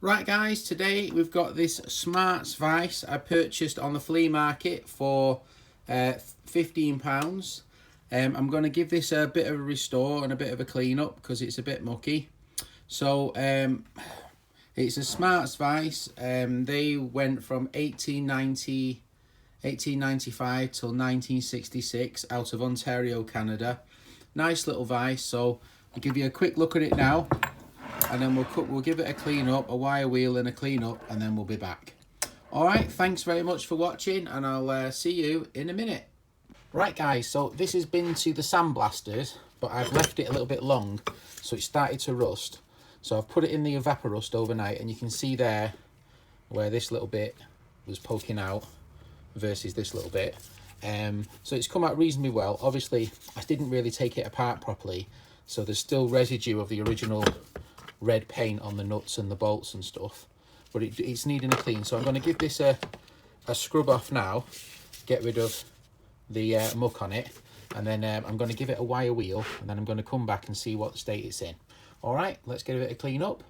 Right guys, today we've got this Smarts vise I purchased on the flea market for £15. I'm going to give this a bit of a restore and a bit of a clean up because it's a bit mucky. So it's a Smarts vise. They went from 1895 till 1966 out of Ontario, Canada. Nice little vise. So I'll give you a quick look at it now, and then we'll give it a clean up, a wire wheel and a clean up, and then we'll be back. Alright, thanks very much for watching, and I'll see you in a minute. Right guys, so this has been to the sandblasters, but I've left it a little bit long, so it started to rust. So I've put it in the evaporust overnight, and you can see there where this little bit was poking out versus this little bit. So it's come out reasonably well. Obviously, I didn't really take it apart properly, so there's still residue of the original red paint on the nuts and the bolts and stuff, but it's needing a clean. So I'm going to give this a scrub off now, get rid of the muck on it, and then I'm going to give it a wire wheel, and then I'm going to come back and see what state it's in. All right, let's give it a clean up.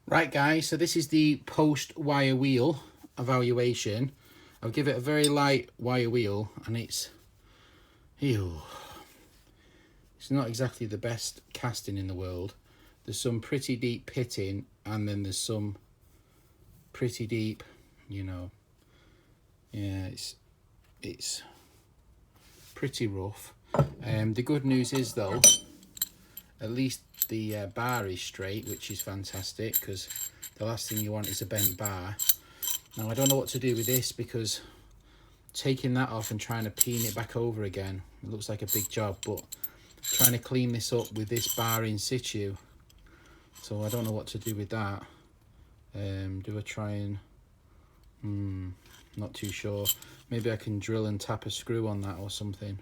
Right guys, so this is the post wire wheel evaluation. I'll give it a very light wire wheel, and it's not exactly the best casting in the world. There's some pretty deep pitting, and then there's some pretty deep, you know, yeah, it's pretty rough. The good news is though, at least the bar is straight, which is fantastic, because the last thing you want is a bent bar. Now I don't know what to do with this, because taking that off and trying to peen it back over again, it looks like a big job, but trying to clean this up with this bar in situ, so I don't know what to do with that. Do I try and not too sure. Maybe I can drill and tap a screw on that or something.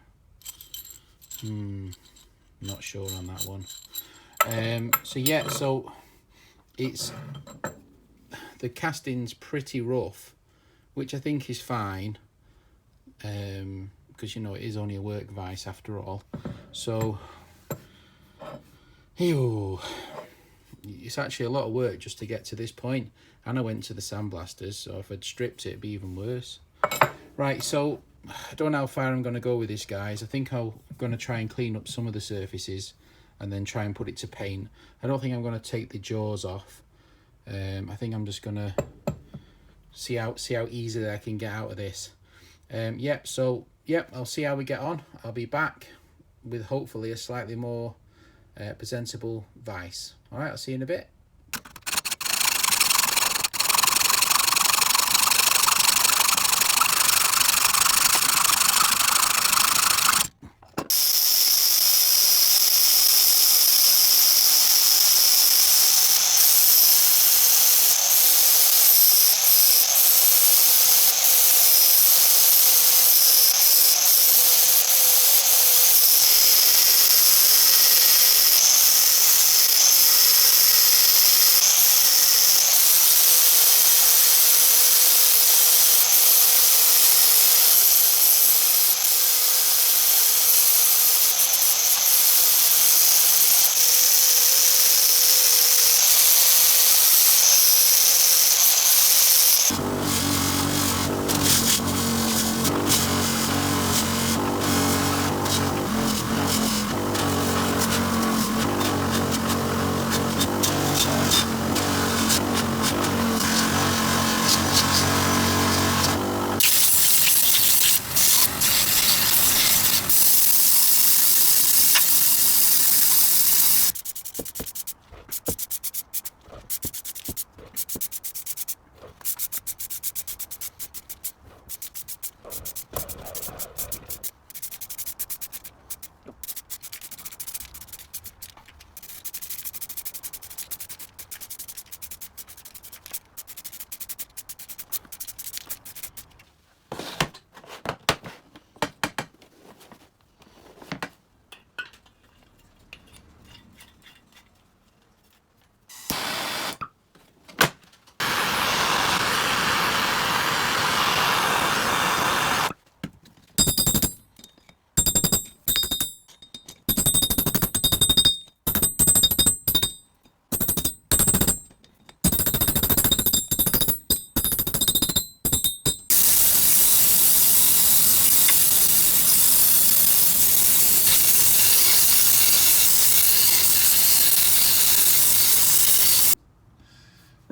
Not sure on that one. So yeah, so it's, the casting's pretty rough, which I think is fine, because you know it is only a work vise after all. So it's actually a lot of work just to get to this point, and I went to the sandblasters, so if I'd stripped it it'd be even worse. Right, so I don't know how far I'm going to go with this, guys. I think I'm going to try and clean up some of the surfaces and then try and put it to paint. I don't think I'm going to take the jaws off. I think I'm just going to see how easily I can get out of this. I'll see how we get on. I'll be back with hopefully a slightly more presentable vise. All right, I'll see you in a bit.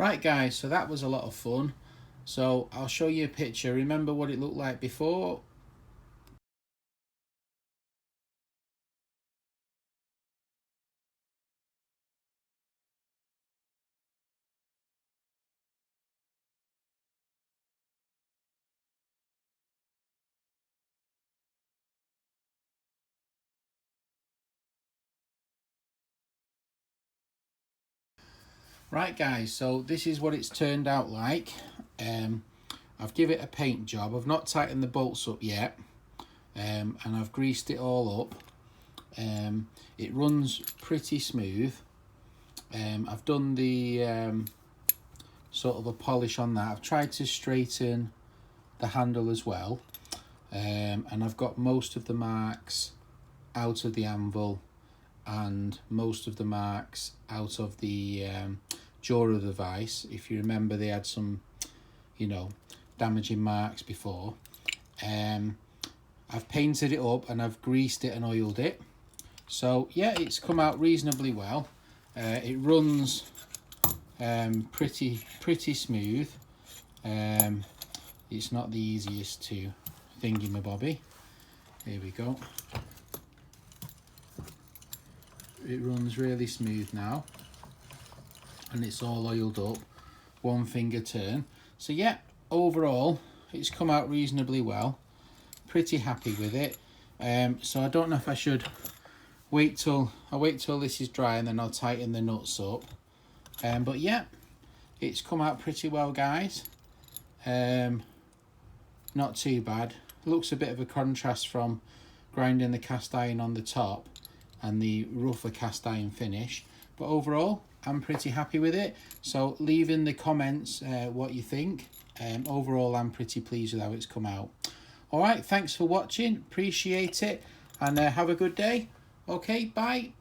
Right guys, so that was a lot of fun. So I'll show you a picture. Remember what it looked like before? Right guys, so this is what it's turned out like. I've given it a paint job. I've not tightened the bolts up yet, and I've greased it all up. It runs pretty smooth. I've done the sort of a polish on that. I've tried to straighten the handle as well, and I've got most of the marks out of the anvil and most of the marks out of the jaw of the vise. If you remember, they had some, you know, damaging marks before. I've painted it up and I've greased it and oiled it. So yeah, it's come out reasonably well. It runs pretty smooth. It's not the easiest to thingy-my-bobby. Here we go. It runs really smooth now, and it's all oiled up, one finger turn. So yeah, overall it's come out reasonably well. Pretty happy with it. So I don't know if I should wait till this is dry and then I'll tighten the nuts up. But yeah, it's come out pretty well guys. Not too bad. Looks a bit of a contrast from grinding the cast iron on the top and the rougher cast iron finish, but overall I'm pretty happy with it. So leave in the comments what you think. Overall I'm pretty pleased with how it's come out. All right, thanks for watching, appreciate it, and have a good day. Okay, bye.